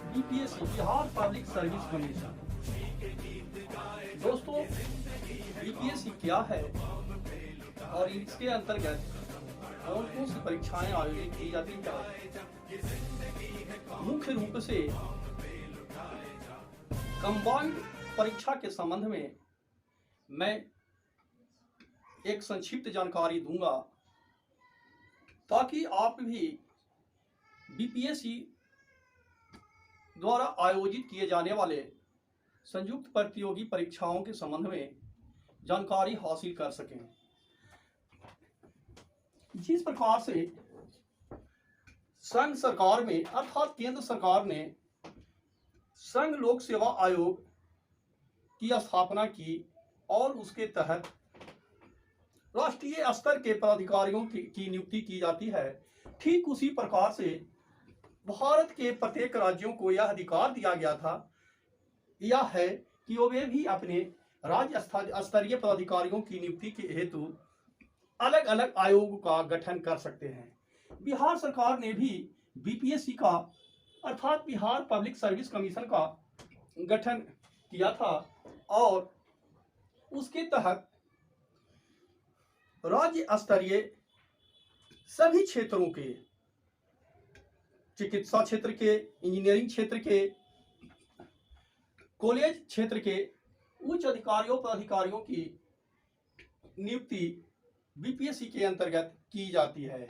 BPSC Bihar public service commission. दोस्तों, BPSC क्या है और इसके अंतर्गत कौन कौन सी परीक्षाएं आयोजित की जाती है? मुख्य रूप से कंबाइंड परीक्षा के संबंध में मैं एक संक्षिप्त जानकारी दूंगा ताकि आप भी बीपीएससी द्वारा आयोजित किए जाने वाले संयुक्त प्रतियोगी परीक्षाओं के संबंध में जानकारी हासिल कर सकें। जिस प्रकार से संघ सरकार में अर्थात केंद्र सरकार ने संघ लोक सेवा आयोग की स्थापना की और उसके तहत राष्ट्रीय स्तर के पदाधिकारियों की नियुक्ति की जाती है, ठीक उसी प्रकार से भारत के प्रत्येक राज्यों को यह अधिकार दिया गया था यह है कि वे भी अपने राज्य स्तरीय पदाधिकारियों की नियुक्ति के हेतु अलग अलग आयोग का गठन कर सकते हैं। बिहार सरकार ने भी बीपीएससी का अर्थात बिहार पब्लिक सर्विस कमीशन का गठन किया था और उसके तहत राज्य स्तरीय सभी क्षेत्रों के, चिकित्सा क्षेत्र के, इंजीनियरिंग क्षेत्र के, कॉलेज क्षेत्र के उच्च अधिकारियों पदाधिकारियों की नियुक्ति बीपीएससी के अंतर्गत की जाती है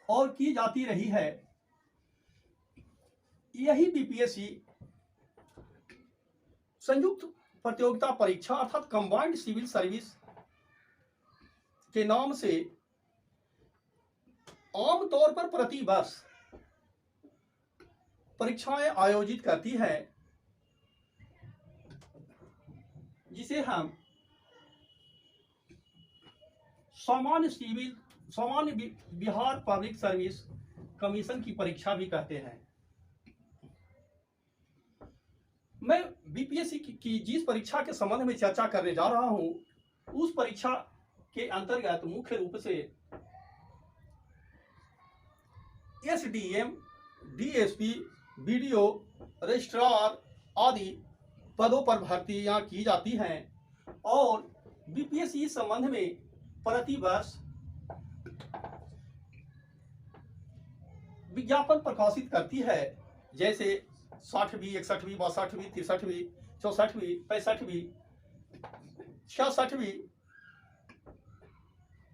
और की जाती रही है। यही बीपीएससी संयुक्त प्रतियोगिता परीक्षा अर्थात कंबाइंड सिविल सर्विस के नाम से आमतौर पर प्रति वर्ष परीक्षाएं आयोजित करती है, जिसे हम सामान्य बिहार पब्लिक सर्विस कमीशन की परीक्षा भी कहते हैं। मैं बीपीएससी की जिस परीक्षा के संबंध में चर्चा करने जा रहा हूं उस परीक्षा के अंतर्गत मुख्य रूप से एसडीएम, डीएसपी, बीडीओ, रजिस्ट्रार आदि पदों पर भर्तियां की जाती हैं और बीपीएससी इस संबंध में प्रति वर्ष विज्ञापन प्रकाशित करती है, जैसे 60वीं, 61वीं, 62वीं, 63वीं, 64वीं, 65वीं, 66वीं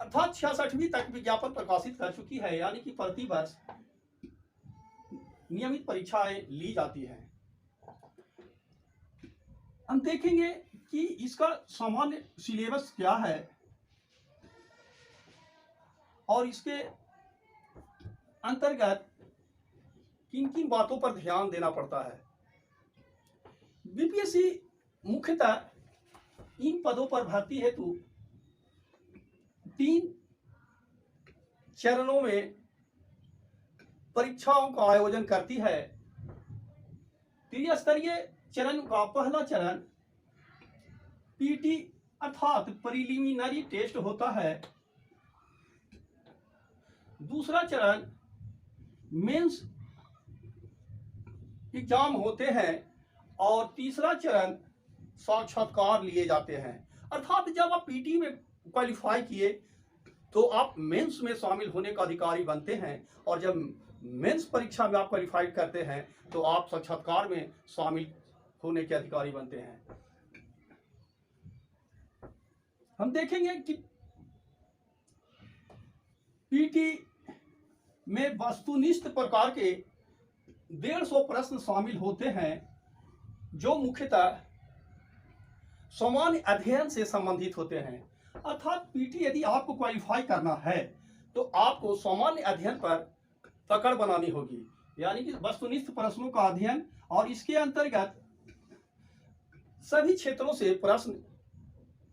अर्थात 66वीं तक विज्ञापन प्रकाशित कर चुकी है, यानी कि प्रति वर्ष नियमित परीक्षाएं ली जाती हैं। हम देखेंगे कि इसका सामान्य सिलेबस क्या है और इसके अंतर्गत किन किन बातों पर ध्यान देना पड़ता है। बीपीएससी मुख्यतः इन पदों पर भर्ती हेतु 3 चरणों में परीक्षाओं का आयोजन करती है। त्रिस्तरीय चरण का पहला चरण पीटी अर्थात प्रीलिमिनरी टेस्ट होता है, दूसरा चरण मेंस एग्जाम होते हैं और तीसरा चरण साक्षात्कार लिए जाते हैं। अर्थात जब आप पीटी में क्वालिफाई किए तो आप मेंस में शामिल होने का अधिकारी बनते हैं और जब मेंस परीक्षा में आप क्वालिफाइड करते हैं तो आप साक्षात्कार में शामिल होने के अधिकारी बनते हैं। हम देखेंगे कि पीटी में वस्तुनिष्ठ प्रकार के 150 प्रश्न शामिल होते हैं जो मुख्यतः सामान्य अध्ययन से संबंधित होते हैं। अर्थात पीटी यदि आपको क्वालिफाई करना है तो आपको सामान्य अध्ययन पर पकड़ बनानी होगी, यानी कि वस्तुनिष्ठ प्रश्नों का अध्ययन, और इसके अंतर्गत सभी क्षेत्रों से प्रश्न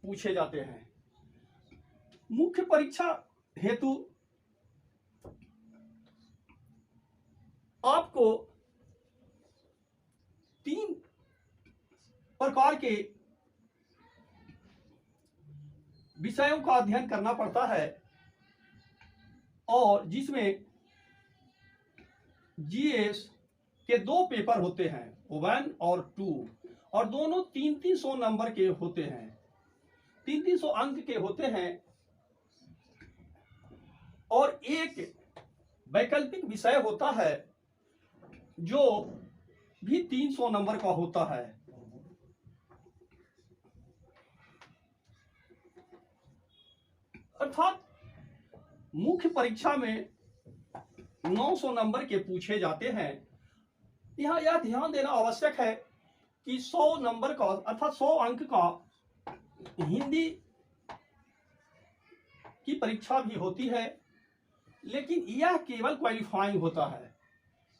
पूछे जाते हैं। मुख्य परीक्षा हेतु आपको 3 प्रकार के विषयों का अध्ययन करना पड़ता है और जिसमें जीएस, के दो पेपर होते हैं, 1 और 2, और दोनों 300 नंबर के होते हैं, 300 अंक के होते हैं, और एक वैकल्पिक विषय होता है जो भी 300 नंबर का होता है। अर्थात मुख्य परीक्षा में 900 नंबर के पूछे जाते हैं। यहां यह ध्यान देना आवश्यक है कि 100 नंबर का अर्थात 100 अंक का हिंदी की परीक्षा भी होती है, लेकिन यह केवल क्वालिफाइंग होता है,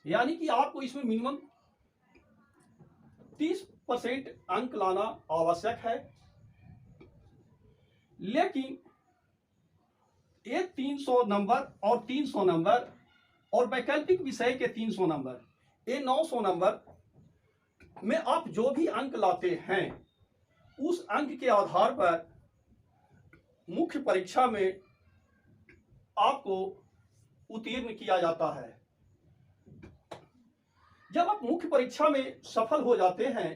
यानी कि आपको इसमें मिनिमम 30% अंक लाना आवश्यक है। लेकिन ये 300 नंबर और 300 नंबर और वैकल्पिक विषय के 300 नंबर, ये 900 नंबर में आप जो भी अंक लाते हैं उस अंक के आधार पर मुख्य परीक्षा में आपको उत्तीर्ण किया जाता है। जब आप मुख्य परीक्षा में सफल हो जाते हैं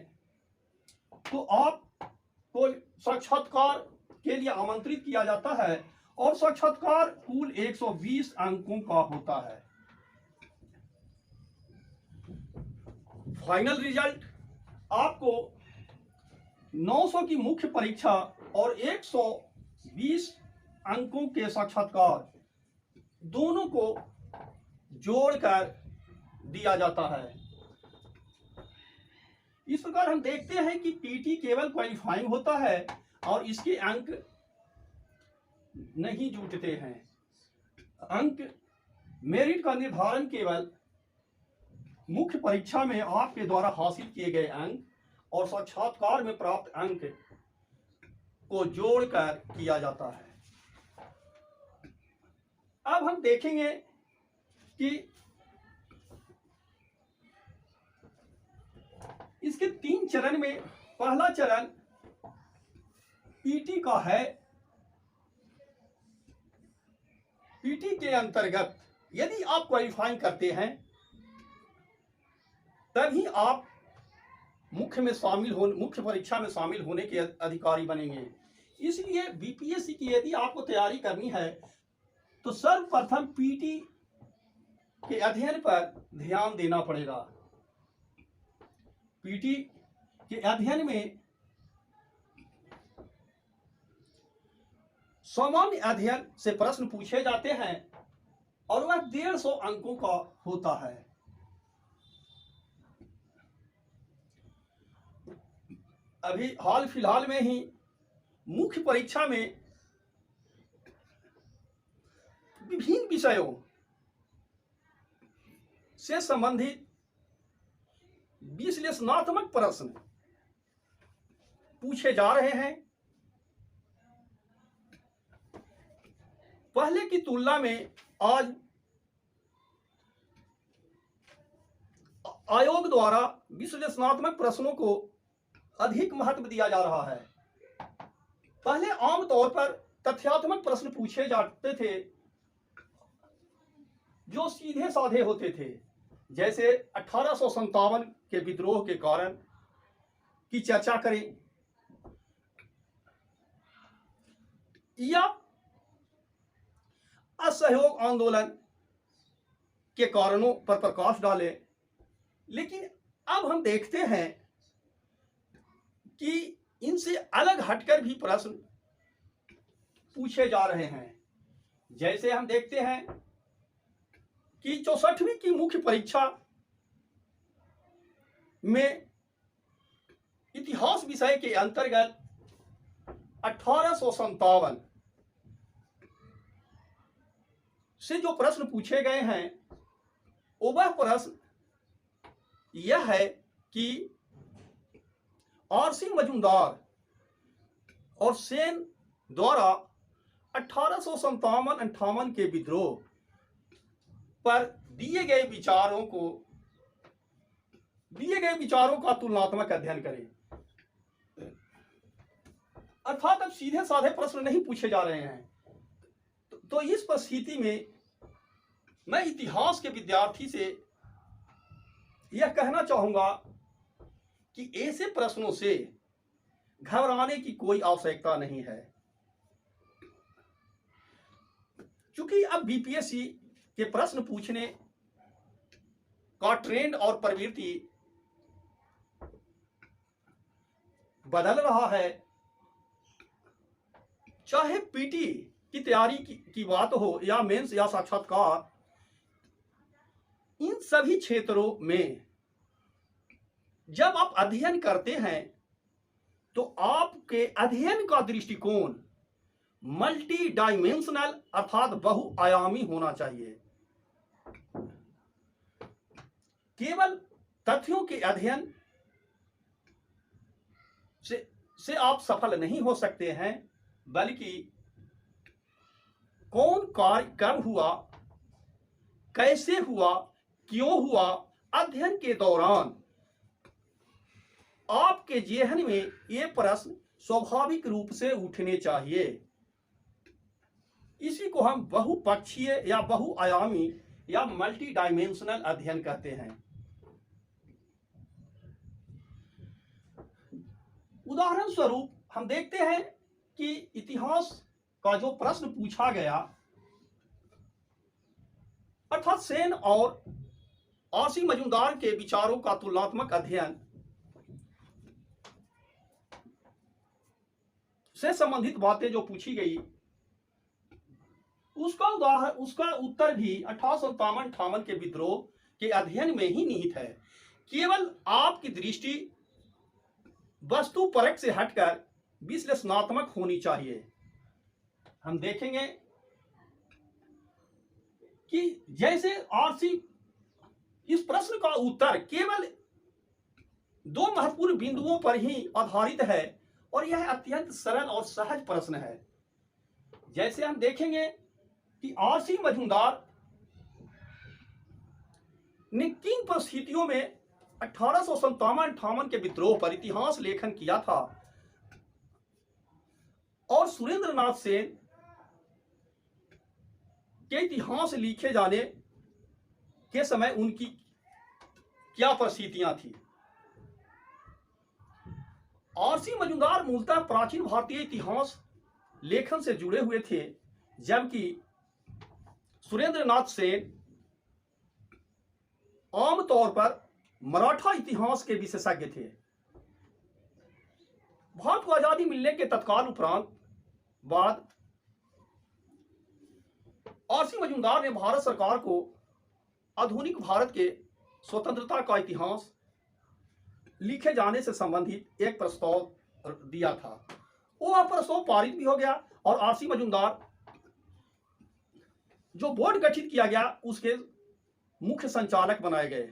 तो आपको साक्षात्कार के लिए आमंत्रित किया जाता है, और साक्षात्कार कुल 120 अंकों का होता है। फाइनल रिजल्ट आपको 900 की मुख्य परीक्षा और 120 अंकों के साक्षात्कार दोनों को जोड़कर दिया जाता है। इस प्रकार हम देखते हैं कि पीटी केवल क्वालिफाइंग होता है और इसके अंक नहीं जुटते हैं। अंक मेरिट का निर्धारण केवल मुख्य परीक्षा में आपके द्वारा हासिल किए गए अंक और साक्षात्कार में प्राप्त अंक को जोड़कर किया जाता है। अब हम देखेंगे कि इसके 3 चरण में पहला चरण पीटी का है। पीटी के अंतर्गत यदि आप क्वालिफाइंग करते हैं तभी आप मुख्य परीक्षा में शामिल होने के अधिकारी बनेंगे। इसलिए बीपीएससी की यदि आपको तैयारी करनी है तो सर्वप्रथम पीटी के अध्ययन पर ध्यान देना पड़ेगा। पीटी के अध्ययन में सामान्य अध्ययन से प्रश्न पूछे जाते हैं और वह 150 अंकों का होता है। अभी हाल फिलहाल में ही मुख्य परीक्षा में विभिन्न विषयों से संबंधित विश्लेषणात्मक प्रश्न पूछे जा रहे हैं। पहले की तुलना में आज आयोग द्वारा विश्लेषणात्मक प्रश्नों को अधिक महत्व दिया जा रहा है। पहले आमतौर पर तथ्यात्मक प्रश्न पूछे जाते थे जो सीधे साधे होते थे, जैसे 1857 के विद्रोह के कारण की चर्चा करें या असहयोग आंदोलन के कारणों पर प्रकाश डालें। लेकिन अब हम देखते हैं कि इनसे अलग हटकर भी प्रश्न पूछे जा रहे हैं। जैसे हम देखते हैं कि 64वीं की मुख्य परीक्षा में इतिहास विषय के अंतर्गत 1857 से जो प्रश्न पूछे गए हैं वह प्रश्न यह है कि आरसी मजूमदार और सेन द्वारा 1857-58 के विद्रोह पर दिए गए विचारों का तुलनात्मक अध्ययन करें। अर्थात अब सीधे साधे प्रश्न नहीं पूछे जा रहे हैं। तो इस परिस्थिति में मैं इतिहास के विद्यार्थी से यह कहना चाहूंगा कि ऐसे प्रश्नों से घबराने की कोई आवश्यकता नहीं है, क्योंकि अब बीपीएससी के प्रश्न पूछने का ट्रेंड और प्रवृत्ति बदल रहा है। चाहे पीटी की तैयारी की बात हो या मेंस या साक्षात्कार, इन सभी क्षेत्रों में जब आप अध्ययन करते हैं तो आपके अध्ययन का दृष्टिकोण मल्टी डायमेंशनल अर्थात बहुआयामी होना चाहिए। केवल तथ्यों के अध्ययन से आप सफल नहीं हो सकते हैं, बल्कि कौन कार्य कब हुआ, कैसे हुआ, क्यों हुआ, अध्ययन के दौरान आपके जेहन में ये प्रश्न स्वाभाविक रूप से उठने चाहिए। इसी को हम बहुपक्षीय या बहुआयामी या मल्टी डायमेंशनल अध्ययन कहते हैं। उदाहरण स्वरूप हम देखते हैं कि इतिहास का जो प्रश्न पूछा गया, अर्थात सेन और आरसी मजूमदार के विचारों का तुलनात्मक अध्ययन से संबंधित बातें जो पूछी गई, उसका उत्तर भी 1857-58 के विद्रोह के अध्ययन में ही निहित है। केवल आपकी दृष्टि वस्तु परक से हटकर विश्लेषणात्मक होनी चाहिए। हम देखेंगे कि जैसे आरसी इस प्रश्न का उत्तर केवल दो महत्वपूर्ण बिंदुओं पर ही आधारित है और यह अत्यंत सरल और सहज प्रश्न है। जैसे हम देखेंगे कि आरसी मजूमदार ने किन परिस्थितियों में 1857-58 के विद्रोह पर इतिहास लेखन किया था और सुरेंद्रनाथ सेन के इतिहास लिखे जाने के समय उनकी क्या परिस्थितियां थी। आरसी मजूमदार मूलतः प्राचीन भारतीय इतिहास लेखन से जुड़े हुए थे, जबकि सुरेंद्रनाथ सेन आमतौर पर मराठा इतिहास के विशेषज्ञ थे। भारत को आजादी मिलने के तत्काल उपरांत बाद आरसी मजूमदार ने भारत सरकार को आधुनिक भारत के स्वतंत्रता का इतिहास लिखे जाने से संबंधित एक प्रस्ताव दिया था। वह प्रस्ताव पारित भी हो गया और आरसी मजूमदार जो बोर्ड गठित किया गया उसके मुख्य संचालक बनाए गए।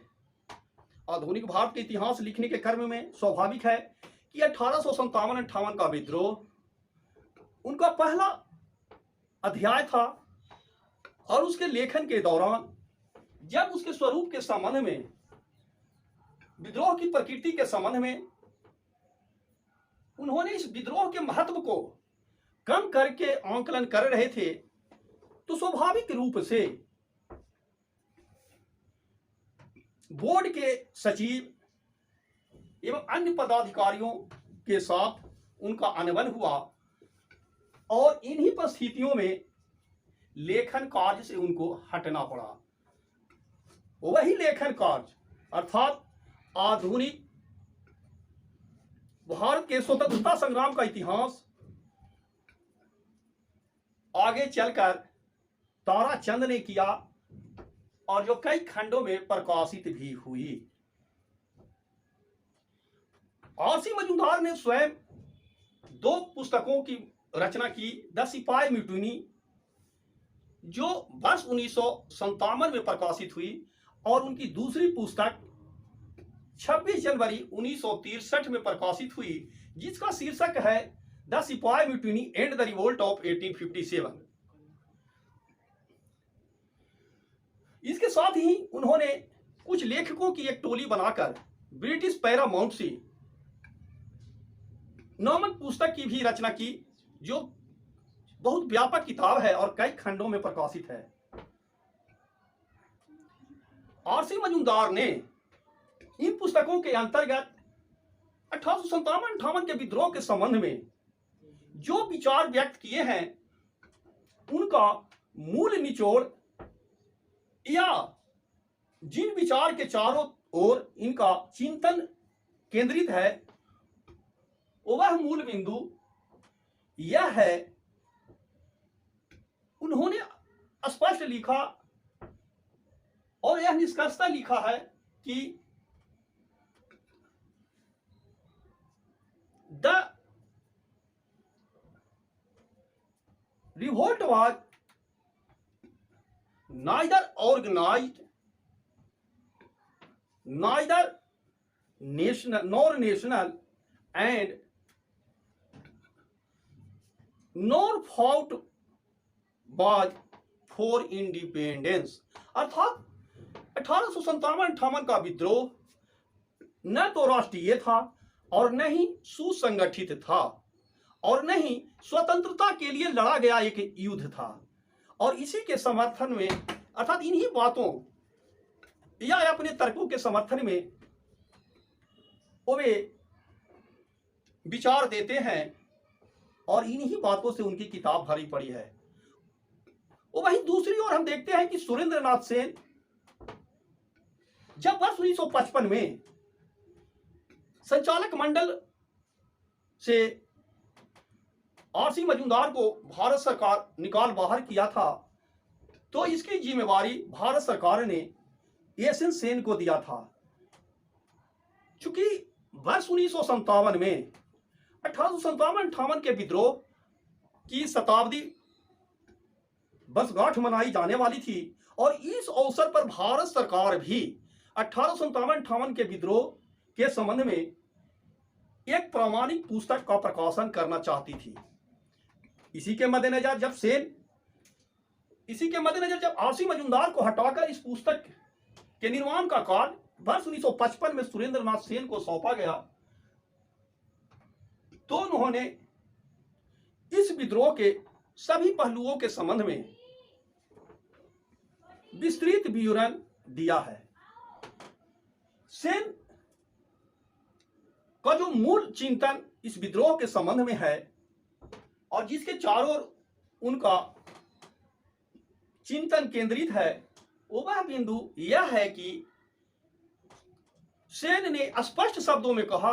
आधुनिक भारत के इतिहास लिखने के क्रम में स्वाभाविक है कि 1857-58 का विद्रोह उनका पहला अध्याय था और उसके लेखन के दौरान जब उसके स्वरूप के संबंध में, विद्रोह की प्रकृति के संबंध में उन्होंने इस विद्रोह के महत्व को कम करके आंकलन कर रहे थे, तो स्वाभाविक रूप से बोर्ड के सचिव एवं अन्य पदाधिकारियों के साथ उनका अनबन हुआ और इन्हीं परिस्थितियों में लेखन कार्य से उनको हटना पड़ा। वही लेखन कार्य अर्थात आधुनिक भारत के स्वतंत्रता संग्राम का इतिहास आगे चलकर ताराचंद ने किया और जो कई खंडों में प्रकाशित भी हुई। आरसी मजूमदार ने स्वयं 2 पुस्तकों की रचना की। द सिपाही म्यूटिनी जो वर्ष 1957 में प्रकाशित हुई और उनकी दूसरी पुस्तक 26 जनवरी 1963 में प्रकाशित हुई, जिसका शीर्षक है द सिपाही mutiny and the revolt of 1857। इसके साथ ही उन्होंने कुछ लेखकों की एक टोली बनाकर ब्रिटिश पैरामाउंट्सी नामक पुस्तक की भी रचना की, जो बहुत व्यापक किताब है और कई खंडों में प्रकाशित है। आरसी मजूमदार ने इन पुस्तकों के अंतर्गत 1857-58 के विद्रोह के संबंध में जो विचार व्यक्त किए हैं उनका मूल निचोड़ या जिन विचार के चारों ओर इनका चिंतन केंद्रित है वह मूल बिंदु यह है, उन्होंने स्पष्ट लिखा और यह निष्कर्षता लिखा है कि the revolt was neither organized, neither national and nor fought was for independence। अर्थात 1857-58 का विद्रोह न तो राष्ट्रीय था और न ही सुसंगठित था और न ही स्वतंत्रता के लिए लड़ा गया एक युद्ध था। और इसी के समर्थन में अर्थात इन्हीं बातों या अपने तर्कों के समर्थन में वे विचार देते हैं और इन्हीं बातों से उनकी किताब भरी पड़ी है। वहीं दूसरी ओर हम देखते हैं कि सुरेंद्रनाथ सेन जब वर्ष 1955 में संचालक मंडल से आरसी मजूमदार को भारत सरकार निकाल बाहर किया था तो इसकी जिम्मेवारी भारत सरकार ने एसएन सेन को दिया था। चूंकि वर्ष 1957 में 1857-58 के विद्रोह की शताब्दी वर्षगांठ मनाई जाने वाली थी और इस अवसर पर भारत सरकार भी 1857-58 के विद्रोह के संबंध में एक प्रामाणिक पुस्तक का प्रकाशन करना चाहती थी। इसी के मद्देनजर जब आरसी मजूमदार को हटाकर इस पुस्तक के निर्माण का कार्य वर्ष 1955 में सुरेंद्रनाथ सेन को सौंपा गया तो उन्होंने इस विद्रोह के सभी पहलुओं के संबंध में विस्तृत विवरण दिया है। सेन का जो मूल चिंतन इस विद्रोह के संबंध में है और जिसके चारों ओर उनका चिंतन केंद्रित है वह बिंदु यह है कि सेन ने स्पष्ट शब्दों में कहा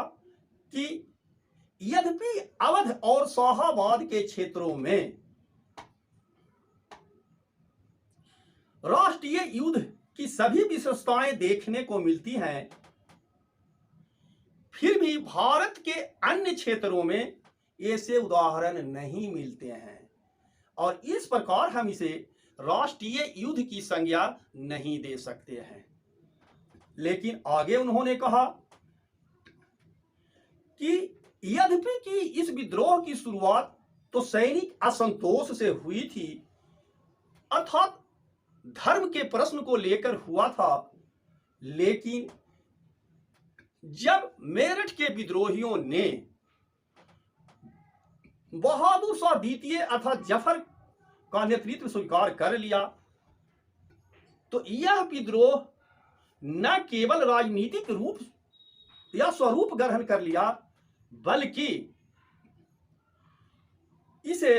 कि यद्यपि अवध और शाहाबाद के क्षेत्रों में राष्ट्रीय युद्ध की सभी विशेषताएं देखने को मिलती हैं, फिर भी भारत के अन्य क्षेत्रों में ऐसे उदाहरण नहीं मिलते हैं और इस प्रकार हम इसे राष्ट्रीय युद्ध की संज्ञा नहीं दे सकते हैं। लेकिन आगे उन्होंने कहा कि यद्यपि कि इस विद्रोह की शुरुआत तो सैनिक असंतोष से हुई थी अर्थात धर्म के प्रश्न को लेकर हुआ था, लेकिन जब मेरठ के विद्रोहियों ने बहादुर शाह द्वितीय अर्थात जफर का नेतृत्व स्वीकार कर लिया तो यह विद्रोह न केवल राजनीतिक रूप या स्वरूप ग्रहण कर लिया बल्कि इसे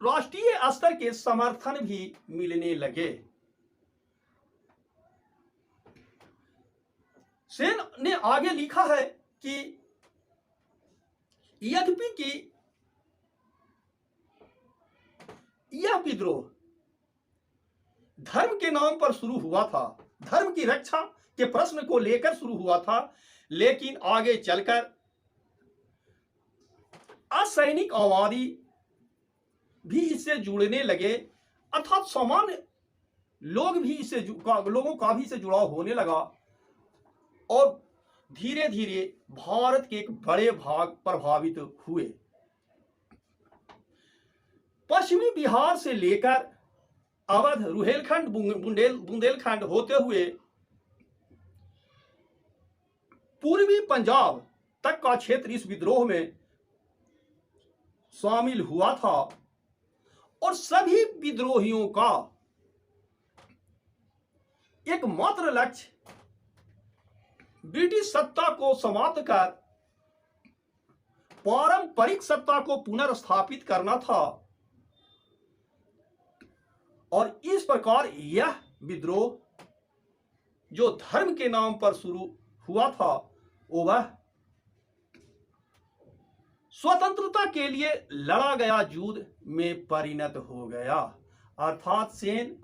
राष्ट्रीय स्तर के समर्थन भी मिलने लगे। सेन ने आगे लिखा है कि यद्यपि कि यह विद्रोह धर्म के नाम पर शुरू हुआ था, धर्म की रक्षा के प्रश्न को लेकर शुरू हुआ था, लेकिन आगे चलकर असैनिक आबादी भी इससे जुड़ने लगे अर्थात सामान्य लोग भी लोगों का भी इससे जुड़ाव होने लगा और धीरे धीरे भारत के एक बड़े भाग प्रभावित हुए। पश्चिमी बिहार से लेकर अवध, रुहेलखंड, बुंदेलखंड होते हुए पूर्वी पंजाब तक का क्षेत्र इस विद्रोह में शामिल हुआ था और सभी विद्रोहियों का एकमात्र लक्ष्य ब्रिटिश सत्ता को समाप्त कर पारंपरिक सत्ता को पुनर्स्थापित करना था और इस प्रकार यह विद्रोह जो धर्म के नाम पर शुरू हुआ था वह स्वतंत्रता के लिए लड़ा गया युद्ध में परिणत हो गया। अर्थात सेन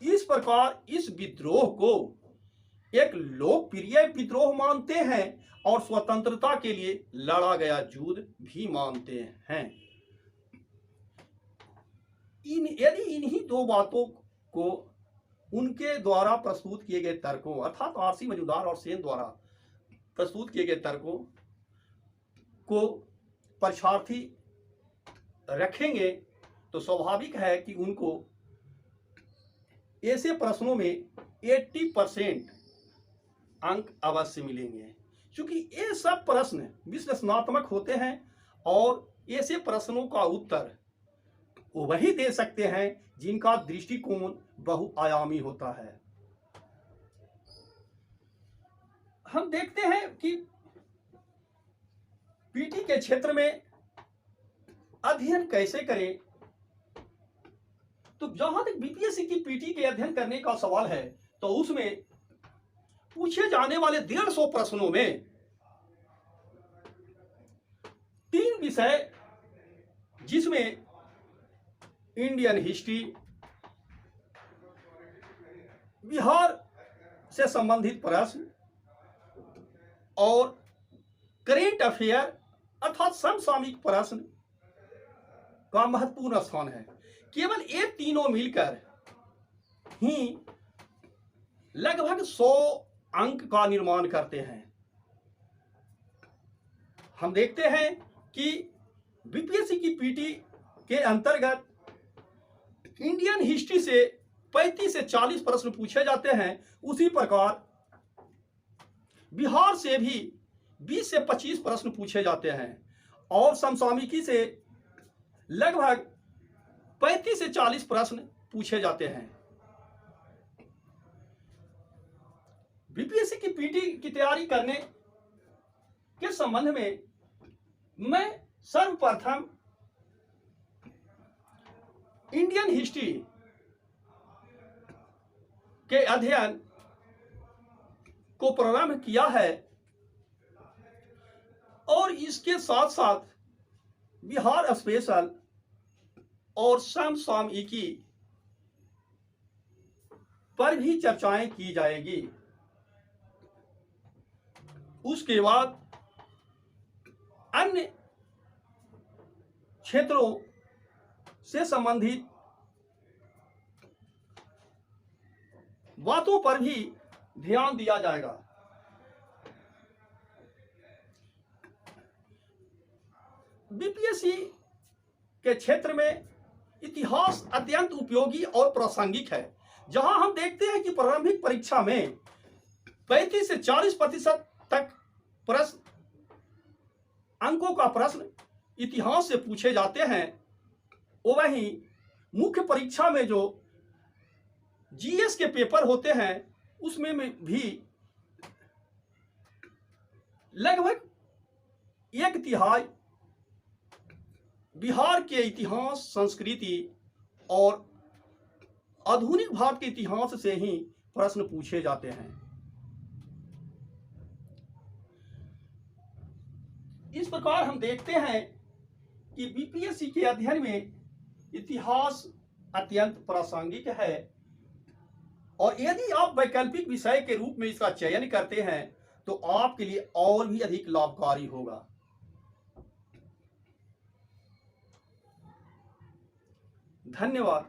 इस प्रकार इस विद्रोह को एक लोकप्रिय विद्रोह मानते हैं और स्वतंत्रता के लिए लड़ा गया युद्ध भी मानते हैं। यदि इन्हीं दो बातों को उनके द्वारा प्रस्तुत किए गए तर्कों अर्थात आरसी मजूमदार और सेन द्वारा प्रस्तुत किए गए तर्कों को परीक्षार्थी रखेंगे तो स्वाभाविक है कि उनको ऐसे प्रश्नों में 80% अंक अवश्य मिलेंगे, क्योंकि ये सब प्रश्न विश्लेषणात्मक होते हैं और ऐसे प्रश्नों का उत्तर वही दे सकते हैं जिनका दृष्टिकोण बहुआयामी होता है। हम देखते हैं कि पीटी के क्षेत्र में अध्ययन कैसे करें। तो जहां तक बीपीएससी की पीटी के अध्ययन करने का सवाल है तो उसमें पूछे जाने वाले 150 प्रश्नों में 3 विषय जिसमें इंडियन हिस्ट्री, बिहार से संबंधित प्रश्न और करेंट अफेयर अर्थात समसामयिक प्रश्न का महत्वपूर्ण स्थान है। केवल ये तीनों मिलकर ही लगभग 100 अंक का निर्माण करते हैं। हम देखते हैं कि बीपीएससी की पीटी के अंतर्गत इंडियन हिस्ट्री से 35 से 40 प्रश्न पूछे जाते हैं। उसी प्रकार बिहार से भी 20 से 25 प्रश्न पूछे जाते हैं और समसामयिकी से लगभग 35 से 40 प्रश्न पूछे जाते हैं। बीपीएससी की पीटी की तैयारी करने के संबंध में मैं सर्वप्रथम इंडियन हिस्ट्री के अध्ययन को प्रारंभ किया है और इसके साथ साथ बिहार स्पेशल और समसामयिकी पर भी चर्चाएं की जाएगी। उसके बाद अन्य क्षेत्रों से संबंधित बातों पर भी ध्यान दिया जाएगा। बीपीएससी के क्षेत्र में इतिहास अत्यंत उपयोगी और प्रासंगिक है। जहां हम देखते हैं कि प्रारंभिक परीक्षा में 35 से 40% तक प्रश्न अंकों का प्रश्न इतिहास से पूछे जाते हैं, वहीं मुख्य परीक्षा में जो जीएस के पेपर होते हैं उसमें भी लगभग 1/3 बिहार के इतिहास, संस्कृति और आधुनिक भारत के इतिहास से ही प्रश्न पूछे जाते हैं। इस प्रकार हम देखते हैं कि बीपीएससी के अध्ययन में इतिहास अत्यंत प्रासंगिक है और यदि आप वैकल्पिक विषय के रूप में इसका चयन करते हैं तो आपके लिए और भी अधिक लाभकारी होगा। धन्यवाद।